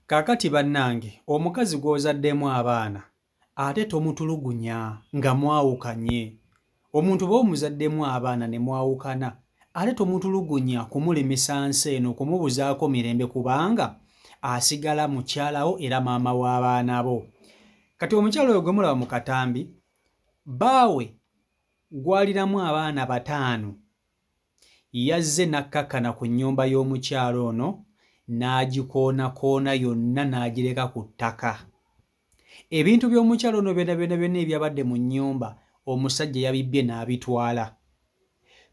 Kaakati bannange omukazi gw'ozaddemu abaana ate tomutulugunya nga mwawukanye. Omuntu bw'omuzaddemu abaana ne mwawukana ate tomutulugunya kumulemesa nsi eno kumubuzaako mirembe kubanga asigala mukyalawo era maama w'abaana bo. Kati omukyala oyo gwe mulaba mu katambi bbaawe gw'aliramu abaana 5 yazze n'akkakkana ku nnyumba y'omukyala ono n'agikoonakoona yonna n'agireka ku ttaka. Ebintu by'omukyala ono byonna ebyabadde mu nnyumba omusajja yabibbye n'abitwala.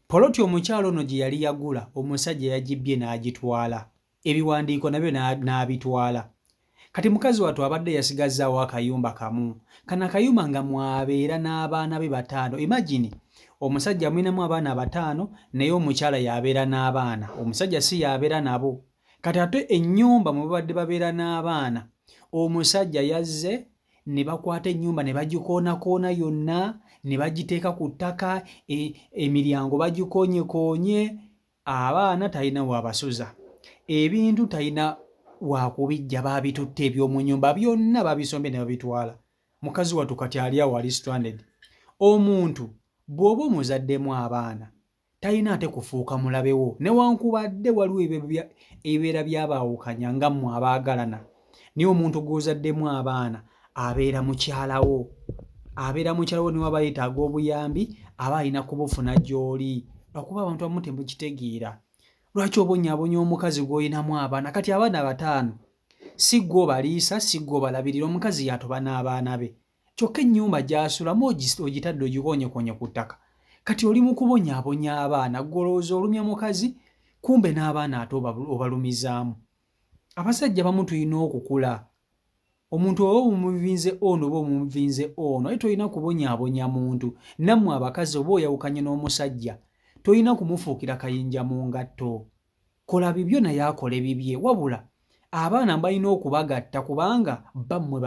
Poloti omukyala ono gye yali yagula omusajja yagibbye n'agitwala. Ebiwandiiko nabyo n'abitwala. Kati mukazi wattu abadde yasigazzaawo akayumba kamu. Kano akayumba nga mwabeera n'abaana be 5. Imagine omusajja amwinamu abaana 5 naye omukyala yabeera n'abaana. Omusajja si yabeera nabo. Kati ate ennyumba mwe babadde babeera n'abaana omusajja yazze ne bakwata ennyumba ne bagikoonakoona yonna ne bagiteeka ku ttaka, emiryango bagikoonyekoonye, abaana talina wabasuza, ebintu talina wakubijja, baabitutte eby'omu nnyumba byonna babisombye ne babitwala. Mukazi wattu kati ali awo ali stranded. Omuntu bw'oba omuzaddemu abaana talina ate kufuuka mulabewo newankubadde waliwo ebibeera byabaawukanya nga mmwe abaagalana, naye omuntu gw'ozaddemu abaana abeera mukyalawo ne waba yeetaaga obuyambi aba alina kubufuna gy'oli. Lwakuba abantu abamu temukitegeera. Lwaki obonyaabonya omukazi gw'olinamu abaana? Kati abaana 5 si ggwe obaliisa, si ggwe obalabirira, omukazi yatoba n'abaana be. Kyokka ennyumba gy'asulamu ogitadde ogikoonyekoonye ku ttaka. Kati oli mu kubonyaabonya abaana, gw'olowooza olumya mukazi, kumbe n'abaana ate obalumizaamu. Abasajja bamu tulina okukula. Omuntu oba omuvinze ono oba omuvinze ono aye tolina kubonyaabonya muntu. Nammwe abakazi oba oyawukanye n'omusajja tolina kumufuukira kayinja mu ngatto. Kola bibyo naye akole bibye, wabula abaana balina okubagatta kubanga bammwe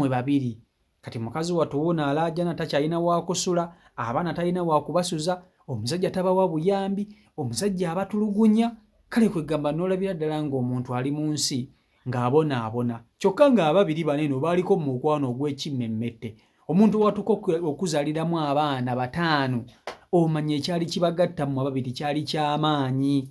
babiri. Kati mukazi wattu wuuno alaajana takyalina waakusula, abaana talina waakubasuza, omusajja tabawa buyambi, omusajja abatulugunya. Kale kwegamba n'olabira ddala ng'omuntu ali mu nsi ng'abonaabona, kyokka ng'ababiri banene baaliko mu mukwano ogw'ekimmemmette. Omuntu watuuka okuzaaliramu abaana 5 omanya ekyali kibagatta mu ababiri kyali ky'amaanyi.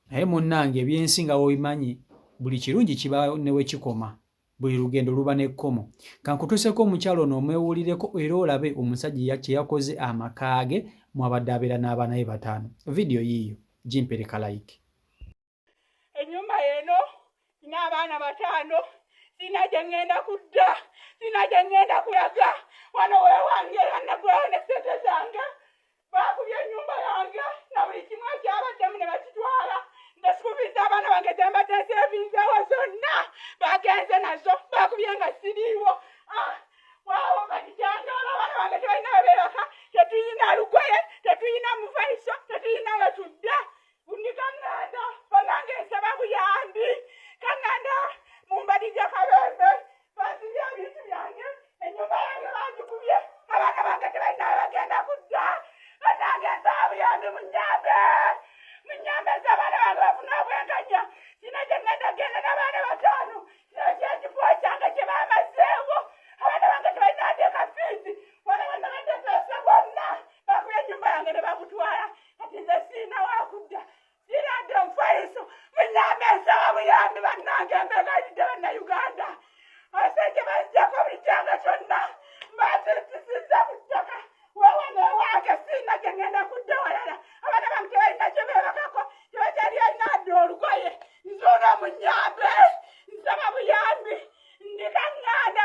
Naye munnange ebyensi nga wobimanyi buli kirungi kiba ne we kikoma, buli lugendo luba n'ekkomo. Kankutuuseko omukyalo ono omwewulireko era olabe omusajja kye yakoze amaka ge mwabadde abeera n'abaana be 5. Vidiyo yiiyo gimpereka like. Ennyumba eno nina abaana 5, sina gye ŋŋenda kudda, sina gye ŋŋenda kulaga. Wano weewange annagulawo ne ssente zange, baakubye ennyumba yange na buli kimu ekyabaddemu ne bakitwala. Ndasuubiza abaana bange ze mbadde nseevinzeewo zonna bagenze nazo, baakubye nga siriiwo. Waawo kati kyanjala abaana bange tebalina babeebaka, tetuyina lugoye, tetuyina mufaliso, tetuyina we tudda. Ndikaŋŋanda bannange nsaba buyambi, kaŋŋanda mumbalize kabembe bansibye ebintu byange, ennyumba yange baagikubye, abaana bange tebalina we bagenda kudda. Bannange nsaba buyambi, munnyambe nze abaana bange bafune obwenkanya. Sina gye ŋŋenda genda n'abaana 5, sina kyekifo kyange kye baamazeewo. Abaana bange tebalina ate kafiizi, wala bonna bandeseese bonna, baakubye ennyumba yange ne bagutwala. Kati nze sirina wakudda, sirina ate mufaliso. Munnyambe nsaba buyambi bannange, mbeegayidde bannayuganda. Abasajja banzeko buli kyange kyonna, mbansirikisizza ku ttaka. Weewa neewange sirina gye ŋŋenda kudda walala. Abaana bange tebalina kye beebakako, tebakyali alina adde olugoye. Nzuuno munnyambe, nsaba buyambi. Ndikaŋŋanda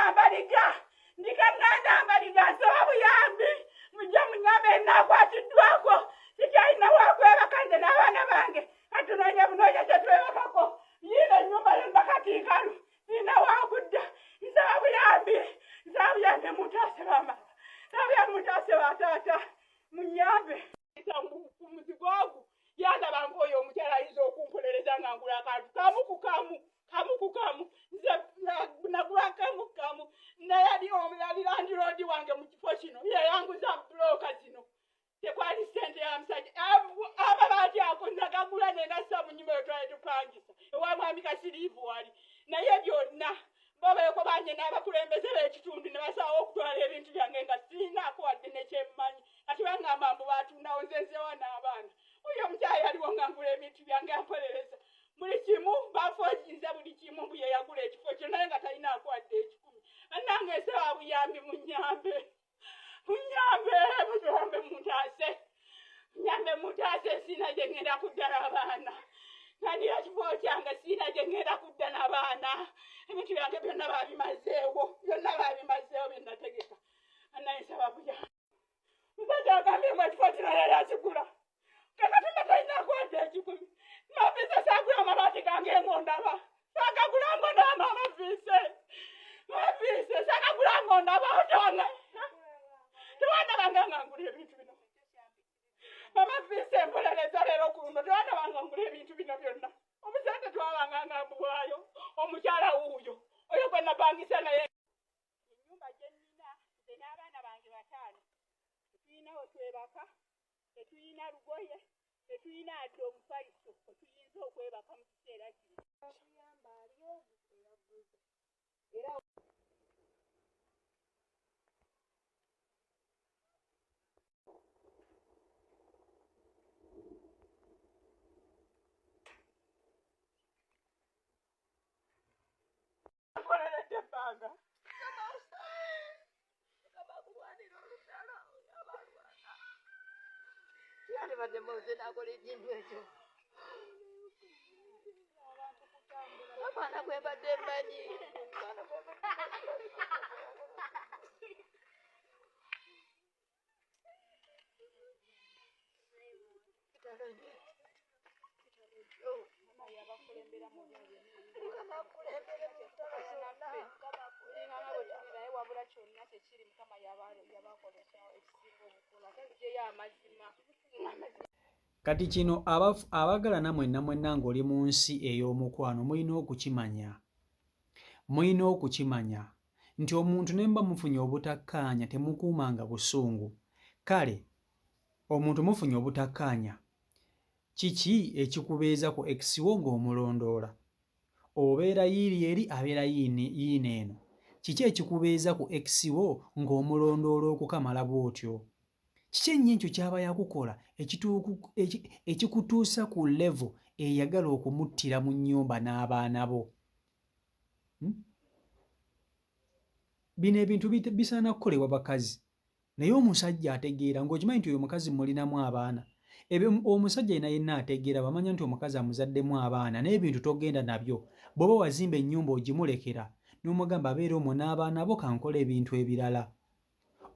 mbaliga, nsaba buyambi. Mujje munnyambe naakwatiddwako, sikyalina wakwebaka nze n'abaana bange. Katunoonya bunoonya kye twebakako. Yiino ennyumba yonna kati nkalu, sirina wakudda. Nsaba buyambi, mutaase bamama, nsaba buyambi mutaase bataata, munnyambe. Ku muzigo ogu yandaba ng'oyo omukyala ayinza okunkolereza nga ngula akantu kamu ku kamu. Nze nagula kamu ku kamu, naye yali landiroodi wange mu kifo kino yeyanguza bulooka zino. Tekwali ssente ya musajja. Aba baati ako nagagula ne nassa mu nnyumba yo twali bapangisa ewa mwami Kasiriivu wali naye byonna babeeko banje n'abakulembeze b'ekitundu ne basaba okutwala ebintu byange nga sinaako wadde nekyemmanyi kati bangamba mbu batundawo nzenzewa n'abaana oyo omukyala yaliwo nga ngula ebintu byange ampolereza buli kimu bafoojiza buli kimu mbu ye yagula ekifo kyo naye nga talinaako wadde ekikumi annange nsaba buyambi munyambe mutaase siina gye ngenda kudda n'abaana nandira kifo kyange siina gye ngenda kudda n'abaana ebintu byange byonna babimazeewo bye nategeka annaye nsaba buyambi musajja agambye mu ekifo kino yali akigula kakati nga talinaako wadde ekikumi maviise saagula amabaati gange ng'ondaba saagagula ng'ondaba maviise saagagula ng'ondaba otonga tewandabanga nga ngula ebintu bino amaviise empolereza leero ku luno tewandabanga ngula ebintu bino byonna omusajja twabanga nga mbuwaayo omukyala wuuyo oyo gwe napangisa naye ennyumba gye nnina nze n'abaana bange 5 tetuyinawo twebaka tetuyina lugoye tetuyina adde omufaliso tetuyinza okwebaka mu kiseera kino akuyamba aliyo eyaguza era akoleredde ebbanga yandibadde muze nakola ekintu ekyo abaana gwe mbadde mmanyi Kati kino abagalana mwenna ng'oli mu nsi ey'omukwano mulina okukimanya nti omuntu ne mba mufunye obutakkaanya temukuumanga busungu. Kale omuntu mufunye obutakkaanya, kiki ekikubeeza ku ex wo ng'omulondoola? Obeera yiiri eri abeera yiino eno. Kiki ekikubeeza ku ex wo ng'omulondoola okukamala bw'otyo? Kiki ennyo ekyo kyaba yakukola ekikutuusa ku level eyagala okumuttira mu nnyumba n'abaana bo? Bino ebintu bisaana kukolebwa bakazi, naye omusajja ategeera ng'okimanyi nti oyo omukazi mulinamu abaana. Omusajja yenna ategeera bamanya nti omukazi amuzaddemu abaana n'ebintu togenda nabyo. Bw'oba wazimba ennyumba ogimulekera n'omugamba abeera omwo n'abaana bo kankola ebintu ebirala.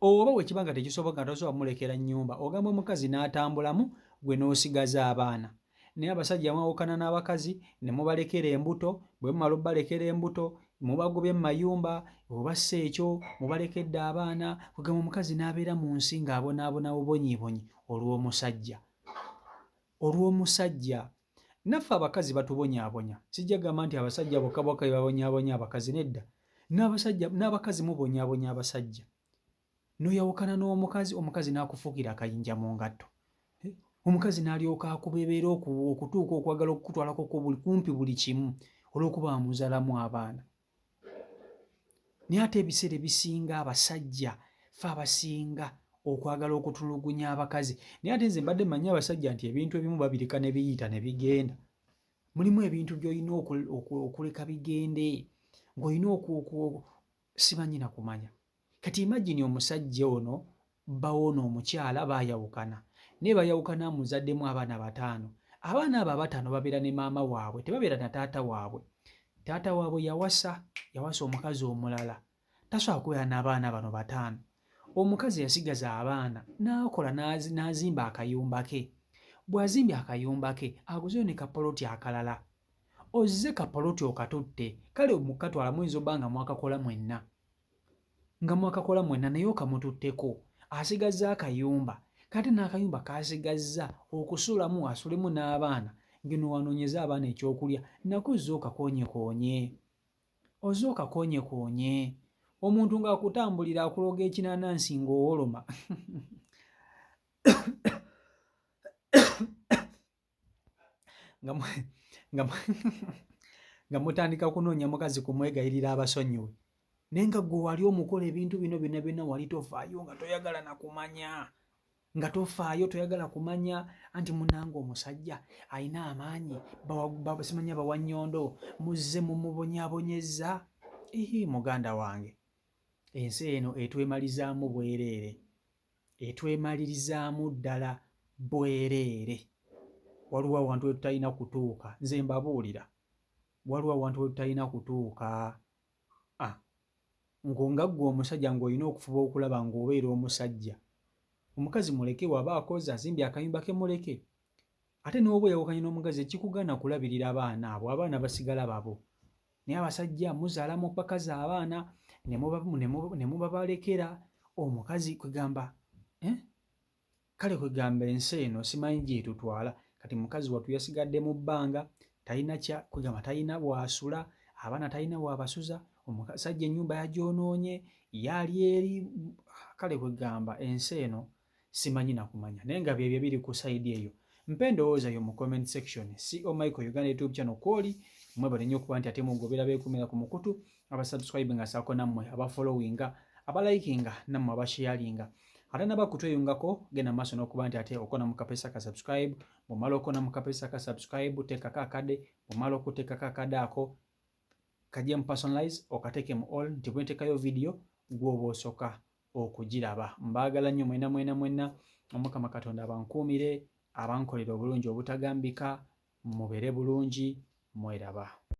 Oba bwe kiba nga tekisoboka nga tosobola mulekera nnyumba, ogamba omukazi n'atambulamu gwe n'osigaza abaana. Naye abasajja mwawukana n'abakazi ne mubalekera embuto, bwe mumala obbalekera embuto mubagobye mu mayumba oba ekyo mubalekedde abaana, kugamba omukazi n'abeera mu nsi ng'abonaabona bubonyiibonyi olw'omusajja. Naffe abakazi batubonyaabonya. Sijja gamba nti abasajja bokka bokka babonyaabonya abakazi, nedda. N'abakazi mubonyaabonya abasajja. N'oyawukana n'omukazi, omukazi n'akufuukira akayinja mu ngatto. Omukazi n'alyoka akubeebeera okutuuka okwagala okukutwalako kumpi buli kimu olw'okuba amuzaalamu abaana. Naye ate ebiseera ebisinga abasajja ffe abasinga okwagala okutulugunya abakazi. Naye ate nze mbadde mmanyi abasajja nti ebintu ebimu babireka ne biyita ne bigenda. Mulimu ebintu by'olina okuleka bigende, ng'olina simanyi na kumanya. Kati imagine omusajja ono bbawo n'omukyala baayawukana, naye baayawukana amuzaddemu abaana 5. Abaana abo 5 babeera ne maama waabwe, tebabeera na taata waabwe. Taata waabwe yawasa omukazi omulala, tasobola kubeera n'abaana bano 5. Omukazi yasigaza abaana n'akola n'azimba akayumba ke. Bw'azimbye akayumba ke aguzeyo ne kapoloti akalala. Ozze kapoloti okatutte, kale mukatwala muyinza obba nga mwakakola mwenna naye okamututteko, asigazza akayumba. Kati n'akayumba k'asigazza okusulamu asulemu n'abaana, ngeno wanoonyeza abaana ekyokulya, nako ozze okakoonyekoonye. Omuntu ng'akutambulira akuloga ekinaanansi ng'owoloma. nga nga mutandika kunoonya mukazi kumwegayirira abasonyiwe naye nga gwe wali omukola ebintu bino byonna byonna wali tofaayo nga toyagala na kumanya nga tofaayo toyagala kumanya anti munange omusajja alina amaanyi simanya bawannyondo muzze mumubonyaabonyezza. Muganda wange, ensi eno etwemalizaamu bwereere, etwemalirizaamu ddala bwereere. Waliwo awantu we tutalina kutuuka, nze mbabuulira, waliwo awantu we tutalina kutuuka. Nga ggwe omusajja ng'olina okufuba okulaba ng'obeera omusajja. Omukazi muleke, waba akoze azimbye akayumba ke muleke. Ate n'oba oyawukanye n'omukazi ekikugaana kulabirira abaana abo, abaana basigala babo. Naye abasajja muzaala mu bakazi abaana ne mubabalekera. Omukazi kwegamba kale kwegamba ensi eno simanyi gyetutwala. Kati mukazi wattu yasigadde mu bbanga, talina kwegamba talina bw'asula, abaana talina bw'abasuza, omusajja ennyumba yagyonoonye, yali eri. Kale kwegamba ensi eno simanyi na kumanya, naye nga byebyo biri ku sayidi eyo. Mpe endowooza yo mu comment section. CO Michael Uganda YouTube channel kwoli mwebale nnyo okuba nti ate mugobera beekumira ku mukutu, abasubscribe nga saako nammwe, abafollowinga, abalikinga nammwe abasharinga. Ate nabakutweyungako genda maaso n'okuba nti ate okona mu kapesa ka subscribe. Bw'omala okona mu kapesa ka subscribe teekako akade, bw'omala okuteekako akade ako kajje mu personalize okateeke mu all, nti bwe nteekayo video gw'oba osooka okugiraba. Mbaagala nnyo mwenna. Omukama Katonda abankuumire, abankolera obulungi obutagambika, mubeere bulungi, mweraba.